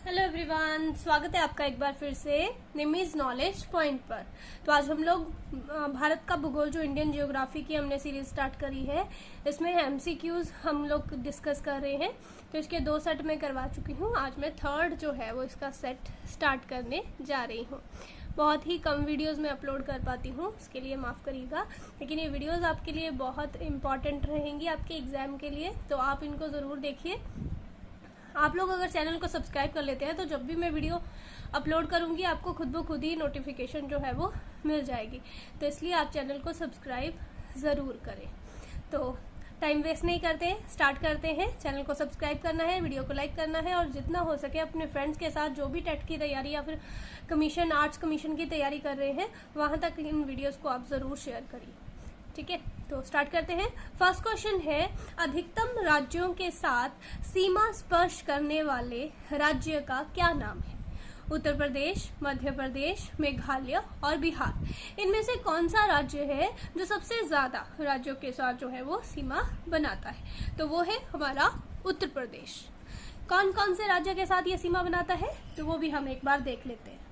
Hello everyone, स्वागत है आपका एक बार फिर से निमीज नॉलेज पॉइंट पर। तो आज हम लोग भारत का भूगोल जो इंडियन जियोग्राफी की हमने सीरीज स्टार्ट करी है, इसमें एमसीक्यूज हम लोग डिस्कस कर रहे हैं। तो इसके 2 सेट में करवा चुकी हूँ। आज मैं थर्ड जो है वो इसका सेट स्टार्ट करने जा रही हूँ। बहुत ही कम वीडियोस में अपलोड कर पाती हूँ, इसके लिए माफ़ करिएगा, लेकिन ये वीडियोस आपके लिए बहुत इंपॉर्टेंट रहेंगी आपके एग्ज़ाम के लिए, तो आप इनको ज़रूर देखिए। आप लोग अगर चैनल को सब्सक्राइब कर लेते हैं तो जब भी मैं वीडियो अपलोड करूंगी आपको खुद ब खुद ही नोटिफिकेशन जो है वो मिल जाएगी। तो इसलिए आप चैनल को सब्सक्राइब ज़रूर करें। तो टाइम वेस्ट नहीं करते, स्टार्ट करते हैं। चैनल को सब्सक्राइब करना है, वीडियो को लाइक करना है और जितना हो सके अपने फ्रेंड्स के साथ जो भी टेट की तैयारी या फिर कमीशन, आर्ट्स कमीशन की तैयारी कर रहे हैं, वहाँ तक इन वीडियोज़ को आप ज़रूर शेयर करिए। ठीक है, तो स्टार्ट करते हैं। फर्स्ट क्वेश्चन है, अधिकतम राज्यों के साथ सीमा स्पर्श करने वाले राज्य का क्या नाम है? उत्तर प्रदेश, मध्य प्रदेश, मेघालय और बिहार। इनमें से कौन सा राज्य है जो सबसे ज्यादा राज्यों के साथ जो है वो सीमा बनाता है? तो वो है हमारा उत्तर प्रदेश। कौन कौन से राज्य के साथ ये सीमा बनाता है तो वो भी हम एक बार देख लेते हैं।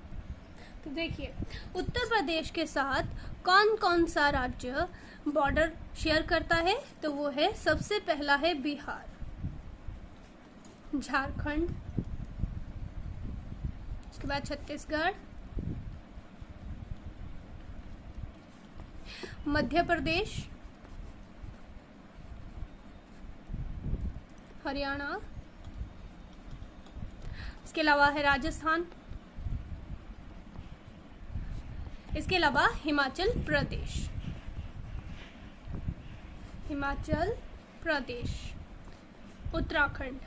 तो देखिए, उत्तर प्रदेश के साथ कौन कौन सा राज्य बॉर्डर शेयर करता है? तो वो है, सबसे पहला है बिहार, झारखंड, उसके बाद छत्तीसगढ़, मध्य प्रदेश, हरियाणा, इसके अलावा है राजस्थान, इसके अलावा हिमाचल प्रदेश, हिमाचल प्रदेश, उत्तराखंड।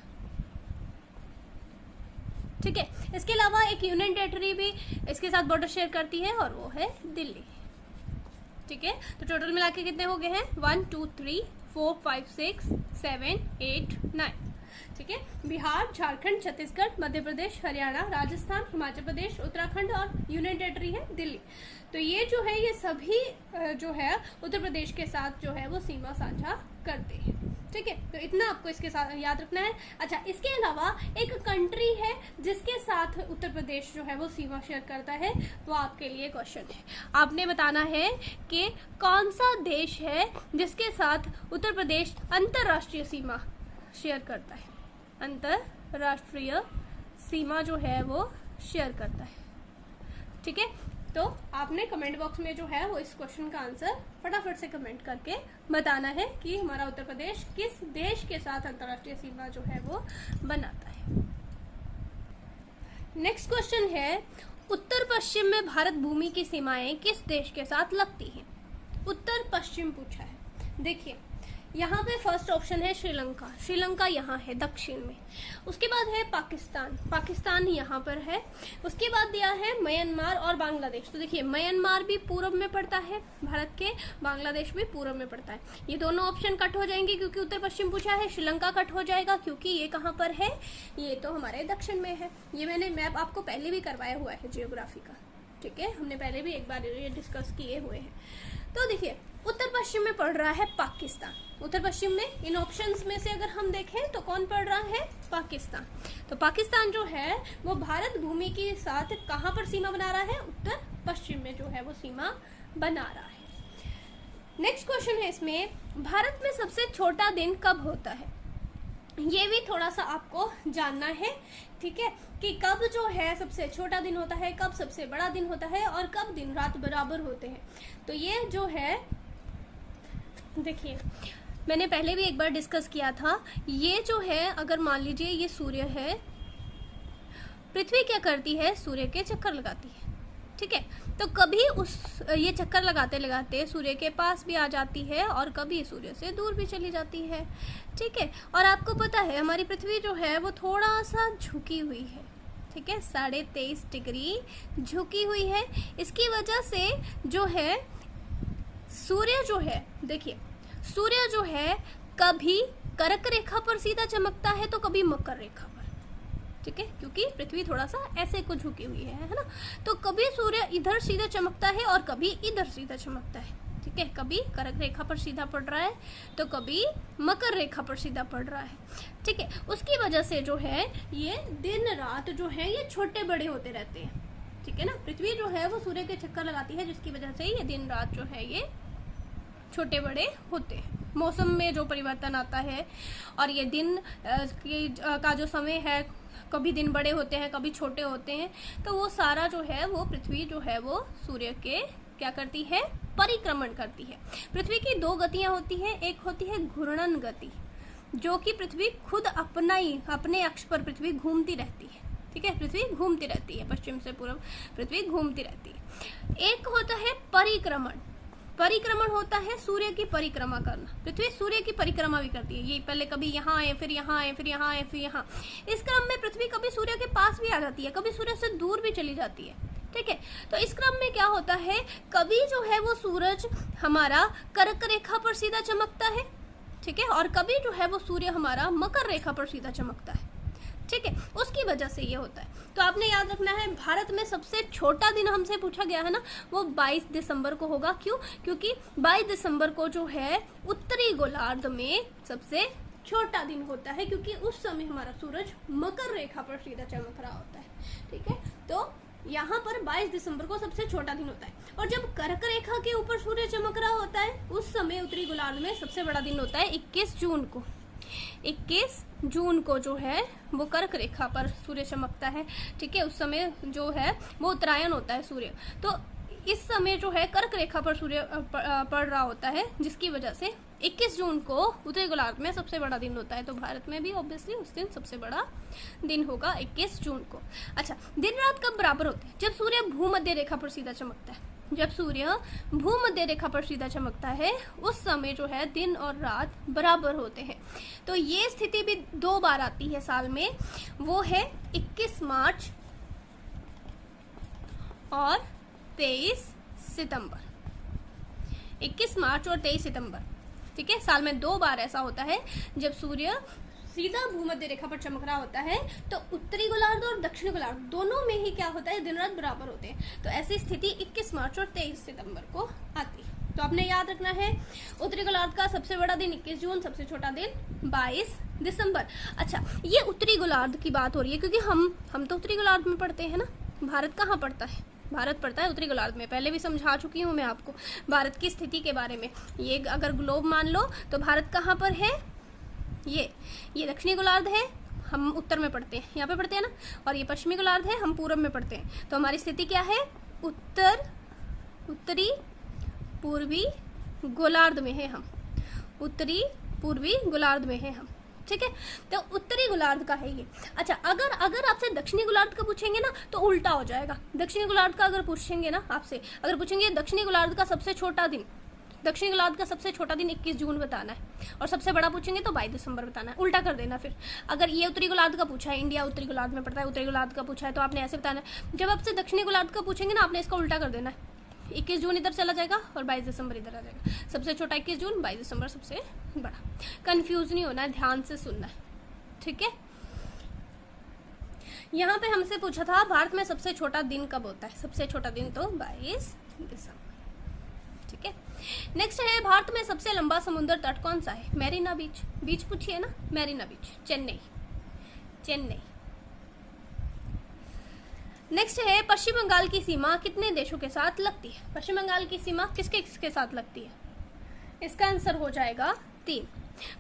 ठीक है, इसके अलावा एक यूनियन टेरिटरी भी इसके साथ बॉर्डर शेयर करती है और वो है दिल्ली। ठीक है, तो टोटल मिला के कितने हो गए हैं? 1 2 3 4 5 6 7 8 9। ठीक है, बिहार, झारखंड, छत्तीसगढ़, मध्य प्रदेश, हरियाणा, राजस्थान, हिमाचल प्रदेश, उत्तराखंड और यूनियन टेरिटरी है दिल्ली। तो ये जो है, ये सभी जो है उत्तर प्रदेश के साथ जो है वो सीमा साझा करते हैं। ठीक है, तो इतना आपको इसके साथ याद रखना है। अच्छा, इसके अलावा एक कंट्री है जिसके साथ उत्तर प्रदेश जो है वो सीमा शेयर करता है, वो आपके लिए क्वेश्चन है। आपने बताना है कि कौन सा देश है जिसके साथ उत्तर प्रदेश अंतरराष्ट्रीय सीमा शेयर करता है। अंतरराष्ट्रीय सीमा जो है वो शेयर करता है। ठीक है, तो आपने कमेंट बॉक्स में जो है वो इस क्वेश्चन का आंसर फटाफट से कमेंट करके बताना है कि हमारा उत्तर प्रदेश किस देश के साथ अंतरराष्ट्रीय सीमा जो है वो बनाता है। नेक्स्ट क्वेश्चन है, उत्तर पश्चिम में भारत भूमि की सीमाएं किस देश के साथ लगती हैं? उत्तर पश्चिम पूछा है। देखिए, यहाँ पे फर्स्ट ऑप्शन है श्रीलंका। श्रीलंका यहाँ है दक्षिण में। उसके बाद है पाकिस्तान, पाकिस्तान यहाँ पर है। उसके बाद दिया है म्यांमार और बांग्लादेश। तो देखिए, म्यांमार भी पूर्व में पड़ता है भारत के, बांग्लादेश भी पूर्व में पड़ता है। ये दोनों ऑप्शन कट हो जाएंगे क्योंकि उत्तर पश्चिम पूछा है। श्रीलंका कट हो जाएगा क्योंकि ये कहाँ पर है, ये तो हमारे दक्षिण में है। ये मैंने मैप आपको पहले भी करवाया हुआ है जियोग्राफी का। ठीक है, हमने पहले भी एक बार ये डिस्कस किए हुए हैं। तो देखिए, उत्तर पश्चिम में पड़ रहा है पाकिस्तान। उत्तर पश्चिम में इन ऑप्शंस में से अगर हम देखें तो कौन पड़ रहा है? पाकिस्तान। तो पाकिस्तान जो है वो भारत भूमि के साथ कहाँ पर सीमा बना रहा है? उत्तर पश्चिम में जो है वो सीमा बना रहा है। नेक्स्ट क्वेश्चन है इसमें, भारत में सबसे छोटा दिन कब होता है? ये भी थोड़ा सा आपको जानना है। ठीक है, कि कब जो है सबसे छोटा दिन होता है, कब सबसे बड़ा दिन होता है और कब दिन रात बराबर होते हैं। तो ये जो है, देखिए, मैंने पहले भी एक बार डिस्कस किया था। ये जो है, अगर मान लीजिए ये सूर्य है, पृथ्वी क्या करती है? सूर्य के चक्कर लगाती है। ठीक है, तो कभी ये चक्कर लगाते लगाते सूर्य के पास भी आ जाती है और कभी सूर्य से दूर भी चली जाती है। ठीक है, और आपको पता है हमारी पृथ्वी जो है वो थोड़ा सा झुकी हुई है। ठीक है, 23.5 डिग्री झुकी हुई है। इसकी वजह से जो है सूर्य जो है, देखिए, सूर्य जो है कभी कर्क रेखा पर सीधा चमकता है तो कभी मकर रेखा पर। ठीक है, क्योंकि पृथ्वी थोड़ा सा ऐसे को झुकी हुई है ना। तो कभी सूर्य इधर सीधा चमकता है और कभी इधर सीधा चमकता है। ठीक ठीक है, कभी कर्क रेखा पर सीधा पड़ रहा है तो कभी मकर रेखा पर सीधा पड़ रहा है, ठीक है। उसकी वजह से जो है ये दिन रात जो है ये छोटे बड़े होते रहते हैं, ठीक है ना। पृथ्वी जो है वो सूर्य के चक्कर लगाती है, जिसकी वजह से ये दिन रात जो है ये छोटे बड़े होते हैं। मौसम में जो परिवर्तन आता है और ये दिन का जो समय है, कभी दिन बड़े होते हैं कभी छोटे होते हैं, तो वो सारा जो है वो पृथ्वी जो है वो सूर्य के क्या करती है, परिक्रमण करती है। पृथ्वी की दो गतियां होती हैं, एक होती है घूर्णन गति, जो कि पृथ्वी खुद अपने अक्ष पर पृथ्वी घूमती रहती है, ठीक है, पृथ्वी घूमती रहती है, पश्चिम से पूर्व पृथ्वी घूमती रहती है। एक होता है परिक्रमण, परिक्रमण होता है सूर्य की परिक्रमा करना। पृथ्वी सूर्य की परिक्रमा भी करती है, ये पहले कभी यहाँ आए फिर यहाँ आए फिर यहाँ आए फिर यहाँ, इस क्रम में पृथ्वी कभी सूर्य के पास भी आ जाती है, कभी सूर्य से दूर भी चली जाती है, ठीक है। तो इस क्रम में क्या होता है, कभी जो है वो सूरज हमारा कर्क रेखा पर सीधा चमकता है, ठीक है, और कभी जो है वो सूर्य हमारा मकर रेखा पर सीधा चमकता है, ठीक है। उसकी वजह से ये होता है। तो आपने याद रखना है, भारत में सबसे छोटा दिन हमसे पूछा गया है ना, वो 22 दिसंबर को होगा। क्यों? क्योंकि 22 दिसंबर को जो है उत्तरी गोलार्ध में सबसे छोटा दिन होता है, क्योंकि उस समय हमारा सूरज मकर रेखा पर सीधा चमक रहा होता है, ठीक है। तो यहाँ पर 22 दिसंबर को सबसे छोटा दिन होता है। और जब कर्क रेखा के ऊपर सूर्य चमक रहा होता है, उस समय उत्तरी गोलार्ध में सबसे बड़ा दिन होता है 21 जून को। 21 जून को जो है वो कर्क रेखा पर सूर्य चमकता है, ठीक है। उस समय जो है वो उत्तरायण होता है सूर्य, तो इस समय जो है कर्क रेखा पर सूर्य पड़ रहा होता है, जिसकी वजह से 21 जून को उत्तरी गोलार्ध में सबसे बड़ा दिन होता है। तो भारत में भी ऑब्वियसली उस दिन सबसे बड़ा दिन होगा 21 जून को। अच्छा, दिन रात कब बराबर होते हैं? जब सूर्य भूमध्य रेखा पर सीधा चमकता है। जब सूर्य भूमध्य रेखा पर सीधा चमकता है उस समय जो है दिन और रात बराबर होते हैं। तो ये स्थिति भी 2 बार आती है साल में, वो है 21 मार्च और 23 सितंबर। 21 मार्च और 23 सितंबर, ठीक है। साल में 2 बार ऐसा होता है जब सूर्य सीधा भूमध्य रेखा पर चमक रहा होता है, तो उत्तरी गोलार्ध और दक्षिणी गोलार्ध दोनों में ही क्या होता है, दिन रात बराबर होते हैं। तो ऐसी स्थिति 21 मार्च और 23 सितंबर को आती है। तो आपने याद रखना है, उत्तरी गोलार्ध का सबसे बड़ा दिन 21 जून, सबसे छोटा दिन 22 दिसंबर। अच्छा, ये उत्तरी गोलार्ध की बात हो रही है, क्योंकि हम तो उत्तरी गोलार्ध में पढ़ते हैं ना। भारत कहाँ पड़ता है? भारत पड़ता है उत्तरी गोलार्ध में। पहले भी समझा चुकी हूँ मैं आपको भारत की स्थिति के बारे में। ये अगर ग्लोब मान लो तो भारत कहाँ पर है, ये दक्षिणी गोलार्ध है, हम उत्तर में पढ़ते हैं, यहाँ पे पढ़ते हैं ना, और ये पश्चिमी गोलार्ध है, हम पूर्व में पढ़ते हैं। तो हमारी स्थिति क्या है, उत्तरी पूर्वी गोलार्ध में है हम, उत्तरी पूर्वी गोलार्ध में है हम, ठीक है। तो उत्तरी गोलार्ध का है ये। अच्छा, अगर आपसे दक्षिणी गोलार्ध का पूछेंगे ना तो उल्टा हो जाएगा। दक्षिणी गोलार्ध का अगर पूछेंगे ना आपसे, अगर पूछेंगे दक्षिणी गोलार्ध का सबसे छोटा दिन, दक्षिणी गोलार्ध का सबसे छोटा दिन 21 जून बताना है, और सबसे बड़ा पूछेंगे तो 22 दिसंबर बताना है। उल्टा कर देना फिर। अगर ये उत्तरी गोलार्ध का पूछा है, इंडिया उत्तरी गोलार्ध में पड़ता है, उत्तरी गोलार्ध का पूछा है, तो आपने ऐसे बताना है। जब आपसे दक्षिणी गोलार्ध का पूछेंगे ना, आपने इसका उल्टा कर देना है। 21 जून इधर चला जाएगा और 22 दिसंबर इधर आ जाएगा। सबसे छोटा 21 जून, 22 दिसंबर सबसे बड़ा। कंफ्यूज नहीं होना है, ध्यान से सुनना है, ठीक है। यहाँ पे हमसे पूछा था भारत में सबसे छोटा दिन कब होता है। सबसे छोटा दिन तो 22 दिसंबर, ठीक है। नेक्स्ट है, भारत में सबसे लंबा समुद्र तट कौन सा है? मैरीना बीच। बीच पूछिए ना, मैरीना बीच, चेन्नई। नेक्स्ट है, पश्चिम बंगाल की सीमा कितने देशों के साथ लगती है? पश्चिम बंगाल की सीमा किसके साथ लगती है? इसका आंसर हो जाएगा 3।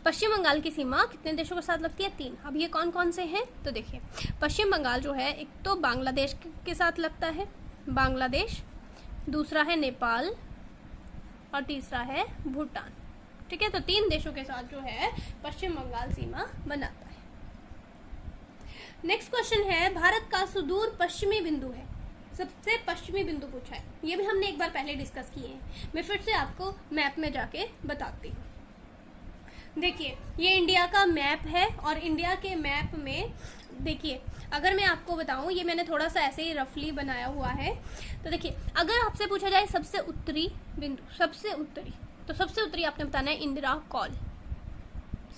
पश्चिम बंगाल की सीमा कितने देशों के साथ लगती है? 3। अब ये कौन कौन से हैं? तो देखिए, पश्चिम बंगाल जो है, एक तो बांग्लादेश के साथ लगता है, बांग्लादेश, दूसरा है नेपाल और तीसरा है भूटान, ठीक है। तो 3 देशों के साथ जो है पश्चिम बंगाल सीमा बनाता है। नेक्स्ट क्वेश्चन है, भारत का सुदूर पश्चिमी बिंदु है, सबसे पश्चिमी बिंदु पूछा है। ये भी हमने एक बार पहले डिस्कस किए हैं, मैं फिर से आपको मैप में जाके बताती हूँ। देखिए, ये इंडिया का मैप है, और इंडिया के मैप में देखिए, अगर मैं आपको बताऊं, ये मैंने थोड़ा सा ऐसे ही रफली बनाया हुआ है। तो देखिए, अगर आपसे पूछा जाए सबसे उत्तरी बिंदु, सबसे उत्तरी, तो सबसे उत्तरी आपने बताना है इंदिरा कॉल,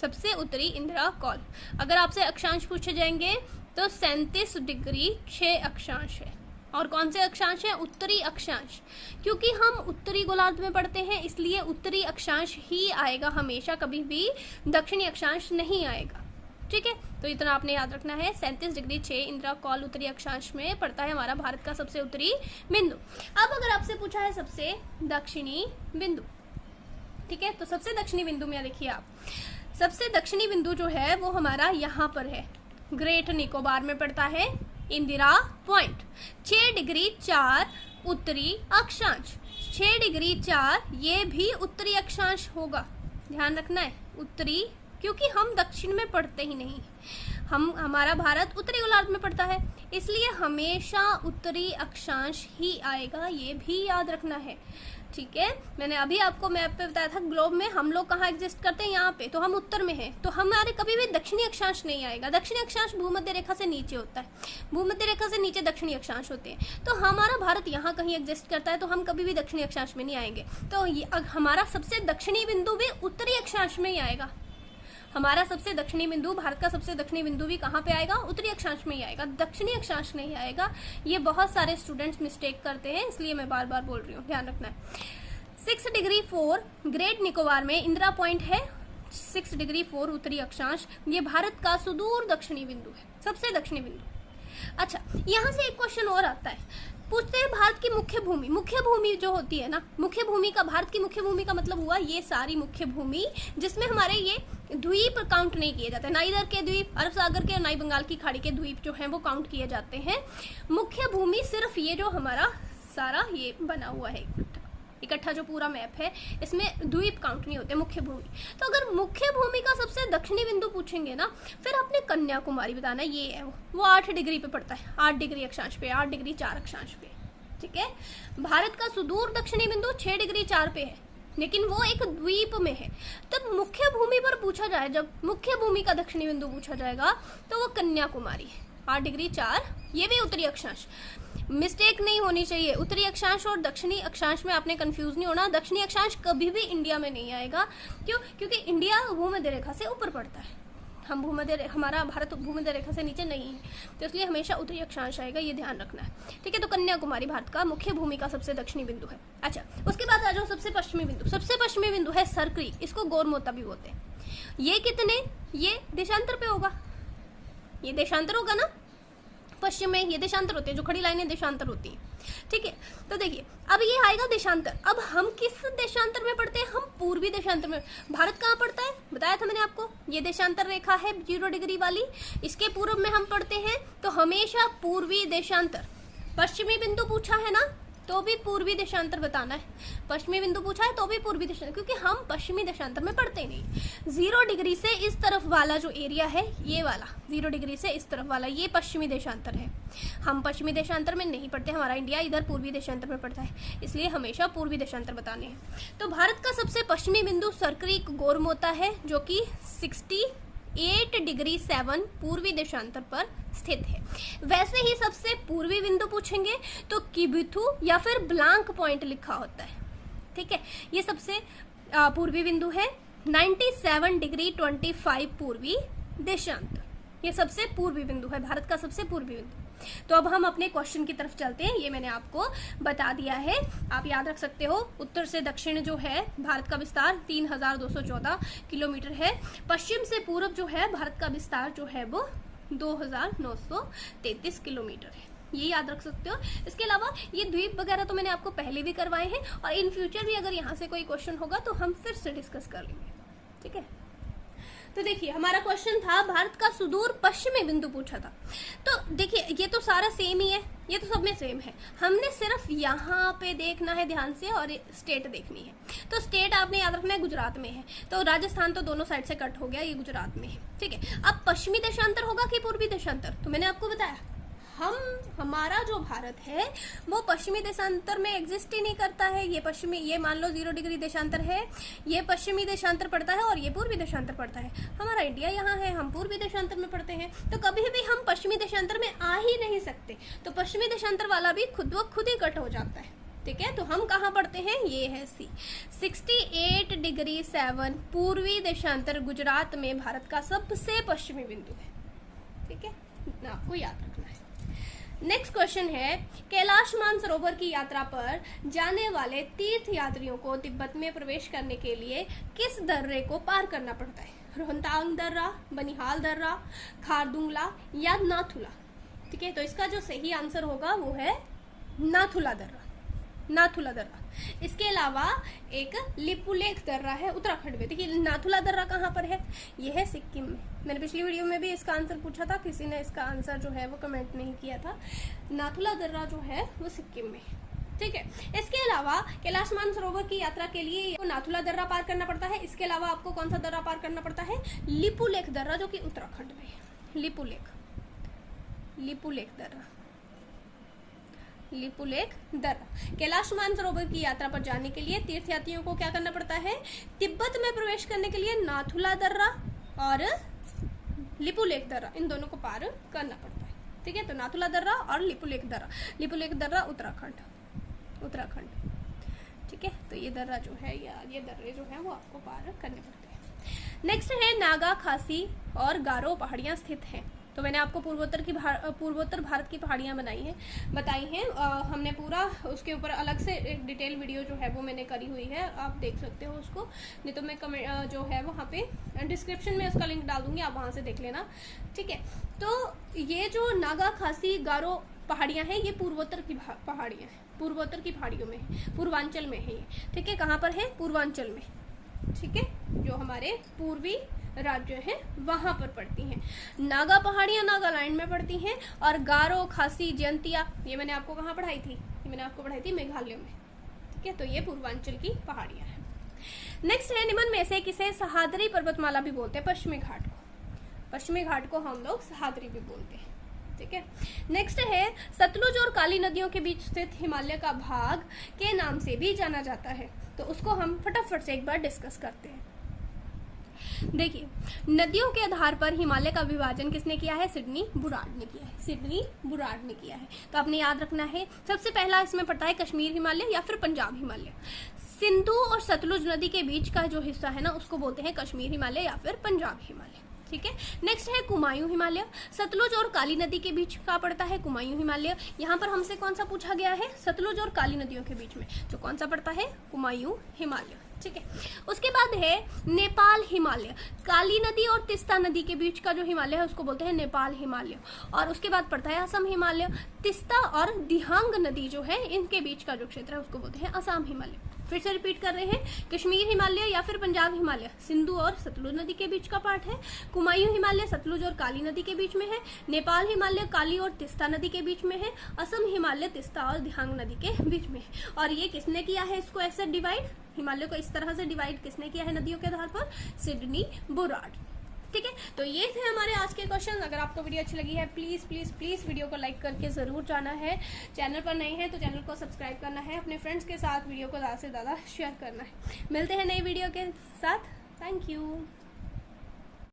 सबसे उत्तरी इंदिरा कॉल। अगर आपसे अक्षांश पूछे जाएंगे तो 37 डिग्री 6 अक्षांश है, और कौन से अक्षांश है? उत्तरी अक्षांश। क्योंकि हम उत्तरी गोलार्ध में पढ़ते हैं इसलिए उत्तरी अक्षांश ही आएगा हमेशा, कभी भी दक्षिणी अक्षांश नहीं आएगा। ठीक है, तो इतना आपने याद रखना है। 37 डिग्री 6 इंदिरा कॉल उत्तरी अक्षांश में पड़ता है हमारा भारत का सबसे उत्तरी बिंदु। अब अगर आपसे पूछा है सबसे दक्षिणी बिंदु, ठीक है, तो सबसे दक्षिणी बिंदु में देखिए आप, सबसे दक्षिणी बिंदु जो है वो हमारा यहाँ पर है, ग्रेट निकोबार में पड़ता है इंदिरा पॉइंट। 6 डिग्री 4 उत्तरी अक्षांश, 6 डिग्री 4 ये भी उत्तरी अक्षांश होगा, ध्यान रखना है उत्तरी, क्योंकि हम दक्षिण में पढ़ते ही नहीं, हमारा भारत उत्तरी गोलार्ध में पड़ता है इसलिए हमेशा उत्तरी अक्षांश ही आएगा, ये भी याद रखना है। ठीक है, मैंने अभी आपको मैप पे बताया था ग्लोब में हम लोग कहाँ एग्जिस्ट करते हैं, यहाँ पे, तो हम उत्तर में हैं, तो हमारे कभी भी दक्षिणी अक्षांश नहीं आएगा। दक्षिणी अक्षांश भूमध्य रेखा से नीचे होता है, भूमध्य रेखा से नीचे दक्षिणी अक्षांश होते हैं, तो हमारा भारत यहाँ कहीं एग्जिस्ट करता है, तो हम कभी भी दक्षिणी अक्षांश में नहीं आएंगे। तो हमारा सबसे दक्षिणी बिंदु भी उत्तरी अक्षांश में ही आएगा, हमारा सबसे दक्षिणी बिंदु, भारत का सबसे दक्षिणी बिंदु भी कहाँ पे आएगा? उत्तरी अक्षांश में ही आएगा, दक्षिणी अक्षांश नहीं आएगा। ये बहुत सारे स्टूडेंट्स मिस्टेक करते हैं, इसलिए मैं बार बार बोल रही हूँ, ध्यान रखना है। 6 डिग्री 4 ग्रेट निकोबार में इंदिरा पॉइंट है, 6 डिग्री 4 उत्तरी अक्षांश, ये भारत का सुदूर दक्षिणी बिंदु है, सबसे दक्षिणी बिंदु। अच्छा, यहाँ से एक क्वेश्चन और आता है, पूछते हैं भारत की मुख्य भूमि, मुख्य भूमि जो होती है ना, मुख्य भूमि का, भारत की मुख्य भूमि का मतलब हुआ ये सारी मुख्य भूमि जिसमें हमारे ये द्वीप काउंट नहीं किए जाते, ना इधर के द्वीप अरब सागर के, ना ही बंगाल की खाड़ी के द्वीप जो हैं वो काउंट किए जाते हैं। मुख्य भूमि सिर्फ ये जो हमारा सारा ये बना हुआ है इकट्ठा जो पूरा मैप है, इसमें द्वीप काउंट नहीं होते, मुख्य भूमि। तो अगर मुख्य भूमि का सबसे दक्षिणी बिंदु पूछेंगे ना, फिर अपने कन्याकुमारी बताना, ये है वो 8 डिग्री पे पड़ता है, 8 डिग्री अक्षांश पे, 8 डिग्री 4 अक्षांश पे। ठीक है, भारत का सुदूर दक्षिणी बिंदु 6 डिग्री 4 पे है, लेकिन वो एक द्वीप में है। तब मुख्य भूमि पर पूछा जाए, जब मुख्य भूमि का दक्षिणी बिंदु पूछा जाएगा तो वो कन्याकुमारी है, 8 डिग्री 4, ये भी उत्तरी अक्षांश। मिस्टेक नहीं होनी चाहिए, उत्तरी अक्षांश और दक्षिणी अक्षांश में आपने कंफ्यूज नहीं होना। दक्षिणी अक्षांश कभी भी इंडिया में नहीं आएगा, क्यों? क्योंकि इंडिया भूमध्य रेखा से ऊपर पड़ता है, हमारा भारत भूमध्य रेखा से नीचे नहीं है, तो इसलिए हमेशा उत्तरी अक्षांश आएगा, ये ध्यान रखना है। ठीक है, तो कन्याकुमारी भारत का मुख्य भूमि का सबसे दक्षिणी बिंदु है। अच्छा, उसके बाद आ जाओ सबसे पश्चिमी बिंदु। सबसे पश्चिमी बिंदु है सर क्रीक, इसको गोरमोता भी बोलते हैं। ये कितने, ये देशांतर पे होगा, ये देशांतर होगा ना, पश्चिम में ये देशांतर होते हैं, जो खड़ी लाइनें देशांतर होती हैं। ठीक है, तो देखिए अब ये आएगा देशांतर। अब हम किस देशांतर में पढ़ते हैं? हम पूर्वी देशांतर में। भारत कहाँ पड़ता है? बताया था मैंने आपको, ये देशांतर रेखा है 0 डिग्री वाली, इसके पूर्व में हम पढ़ते हैं, तो हमेशा पूर्वी देशांतर। पश्चिमी बिंदु पूछा है ना, तो भी पूर्वी देशांतर बताना है। पश्चिमी बिंदु पूछा है तो भी पूर्वी देशांतर, क्योंकि हम पश्चिमी देशांतर में पढ़ते नहीं। 0 डिग्री से इस तरफ वाला जो एरिया है, ये वाला 0 डिग्री से इस तरफ वाला, ये पश्चिमी देशांतर है। हम पश्चिमी देशांतर में नहीं पढ़ते, हमारा इंडिया इधर पूर्वी देशांतर में पड़ता है, इसलिए हमेशा पूर्वी देशांतर बताने हैं। तो भारत का सबसे पश्चिमी बिंदु सर क्रीक गोरमोता है, जो कि 68 डिग्री 7 पूर्वी देशांतर पर स्थित है। वैसे ही सबसे पूर्वी बिंदु पूछेंगे तो किबिथु या फिर ब्लैंक पॉइंट लिखा होता है। ठीक है, ये सबसे पूर्वी बिंदु है, 97 डिग्री 25 पूर्वी देशांतर, ये सबसे पूर्वी बिंदु है, भारत का सबसे पूर्वी बिंदु। तो अब हम अपने क्वेश्चन की तरफ चलते हैं, ये मैंने आपको बता दिया है, आप याद रख सकते हो। उत्तर से दक्षिण जो है भारत का विस्तार 3214 किलोमीटर है। पश्चिम से पूर्व जो है भारत का विस्तार जो है वो 2933 किलोमीटर है, ये याद रख सकते हो। इसके अलावा ये द्वीप वगैरह तो मैंने आपको पहले भी करवाए हैं, और इन फ्यूचर भी अगर यहाँ से कोई क्वेश्चन होगा तो हम फिर से डिस्कस कर लेंगे। ठीक है, तो देखिए हमारा क्वेश्चन था भारत का सुदूर पश्चिमी बिंदु पूछा था। तो देखिए ये तो सारा सेम ही है, ये तो सब में सेम है, हमने सिर्फ यहाँ पे देखना है ध्यान से, और स्टेट देखनी है। तो स्टेट आपने याद रखना है गुजरात में है, तो राजस्थान तो दोनों साइड से कट हो गया, ये गुजरात में है। ठीक है, अब पश्चिमी देशांतर होगा कि पूर्वी देशांतर, तो मैंने आपको बताया हमारा जो भारत है वो पश्चिमी देशांतर में एग्जिस्ट ही नहीं करता है। ये पश्चिमी, ये मान लो 0 डिग्री देशांतर है, ये पश्चिमी देशांतर पड़ता है और ये पूर्वी देशांतर पड़ता है। हमारा इंडिया यहाँ है, हम पूर्वी देशांतर में पड़ते हैं, तो कभी भी हम पश्चिमी देशांतर में आ ही नहीं सकते, तो पश्चिमी देशांतर वाला भी खुद ब खुद ही कट हो जाता है। ठीक है, तो हम कहाँ पढ़ते हैं? ये है सी, 68 डिग्री 7 पूर्वी देशांतर गुजरात में भारत का सबसे पश्चिमी बिंदु है। ठीक है, आपको याद रखना है। नेक्स्ट क्वेश्चन है, कैलाश मानसरोवर की यात्रा पर जाने वाले तीर्थ यात्रियों को तिब्बत में प्रवेश करने के लिए किस दर्रे को पार करना पड़ता है? रोहतांग दर्रा, बनिहाल दर्रा, खारदुंगला या नाथुला? ठीक है, तो इसका जो सही आंसर होगा वो है नाथुला दर्रा, नाथुला दर्रा। इसके अलावा एक लिपुलेख दर्रा है उत्तराखंड में। देखिए नाथुला दर्रा कहाँ पर है? ये है सिक्किम में। मैंने पिछली वीडियो में भी इसका आंसर पूछा था, किसी ने इसका आंसर जो है वो कमेंट नहीं किया था। नाथुला दर्रा जो है वो सिक्किम में, ठीक है। इसके अलावा कैलाश मानसरोवर की यात्रा के लिए नाथुला दर्रा पार करना पड़ता है। इसके अलावा आपको कौन सा दर्रा पार करना पड़ता है? लिपुलेख दर्रा, जो कि उत्तराखंड में है। लिपुलेख दर्रा, लिपुलेख दर्रा। कैलाश मानसरोवर की यात्रा पर जाने के लिए तीर्थयात्रियों को क्या करना पड़ता है? तिब्बत में प्रवेश करने के लिए नाथुला दर्रा और लिपुलेख दर्रा, इन दोनों को पार करना पड़ता है, ठीक है। तो नाथुला दर्रा और लिपुलेख दर्रा, लिपुलेख दर्रा उत्तराखंड, ठीक है। तो ये दर्रा जो है या ये दर्रे जो है वो आपको पार करने पड़ते हैं। नेक्स्ट है, नागा, खासी और गारो पहाड़ियां स्थित हैं। तो मैंने आपको पूर्वोत्तर भारत की पहाड़ियां बताई हैं। हमने पूरा उसके ऊपर अलग से एक डिटेल वीडियो जो है वो मैंने करी हुई है, आप देख सकते हो उसको, नहीं तो मैं कमेंट जो है वहाँ पे डिस्क्रिप्शन में उसका लिंक डाल दूंगी, आप वहाँ से देख लेना, ठीक है। तो ये जो नागा, खासी, गारो पहाड़ियां हैं ये पूर्वोत्तर की पहाड़ियां हैं, पूर्वोत्तर की पहाड़ियों में है, पूर्वांचल में है ये, ठीक है। कहाँ पर है? पूर्वांचल में, ठीक है, जो हमारे पूर्वी राज्य हैं वहां पर पड़ती हैं। नागा पहाड़ियां नागालैंड में पड़ती हैं, और गारो, खासी, जयंतिया ये मैंने आपको कहाँ पढ़ाई थी? ये मैंने आपको पढ़ाई थी मेघालय में, ठीक है। तो ये पूर्वांचल की पहाड़ियां हैं। नेक्स्ट है, निम्न में से किसे सह्याद्री पर्वतमाला भी बोलते हैं? पश्चिमी घाट को, पश्चिमी घाट को हम लोग सह्याद्री भी बोलते हैं, ठीक है। नेक्स्ट है, सतलुज और काली नदियों के बीच स्थित हिमालय का भाग के नाम से भी जाना जाता है। तो उसको हम फटाफट से एक बार डिस्कस करते हैं। देखिए, नदियों के आधार पर हिमालय का विभाजन किसने किया है? सिडनी बुराड़ ने किया है, सिडनी बुराड़ ने किया है। तो आपने याद रखना है, सबसे पहला इसमें पड़ता है कश्मीर हिमालय या फिर पंजाब हिमालय। सिंधु और सतलुज नदी के बीच का जो हिस्सा है ना उसको बोलते हैं कश्मीर हिमालय या फिर पंजाब हिमालय, ठीक है। नेक्स्ट है कुमायूं हिमालय, सतलुज और काली नदी के बीच का पड़ता है कुमायूं हिमालय। यहाँ पर हमसे कौन सा पूछा गया है? सतलुज और काली नदियों के बीच में, तो कौन सा पड़ता है? कुमायूं हिमालय, ठीक है। उसके बाद है नेपाल हिमालय, काली नदी और तिस्ता नदी के बीच का जो हिमालय है उसको बोलते हैं नेपाल हिमालय। और उसके बाद पड़ता है असम हिमालय, तिस्ता और दिहांग नदी जो है इनके बीच का जो क्षेत्र है उसको बोलते हैं असम हिमालय। फिर से रिपीट कर रहे हैं, कश्मीर हिमालय या फिर पंजाब हिमालय सिंधु और सतलुज नदी के बीच का पार्ट है, कुमायूं हिमालय सतलुज और काली नदी के बीच में है, नेपाल हिमालय काली और तिस्ता नदी के बीच में है, असम हिमालय तिस्ता और दिहांग नदी के बीच में है। और ये किसने किया है इसको ऐसे डिवाइड? हिमालय को इस तरह से डिवाइड किसने किया है नदियों के आधार पर? सिडनी बुराड़, ठीक है। तो ये थे हमारे आज के क्वेश्चन। अगर आपको वीडियो अच्छी लगी है प्लीज प्लीज प्लीज वीडियो को लाइक करके जरूर जाना है। चैनल पर नए हैं तो चैनल को सब्सक्राइब करना है, अपने फ्रेंड्स के साथ वीडियो को ज़्यादा से ज़्यादा शेयर करना है। मिलते हैं नई वीडियो के साथ, थैंक यू।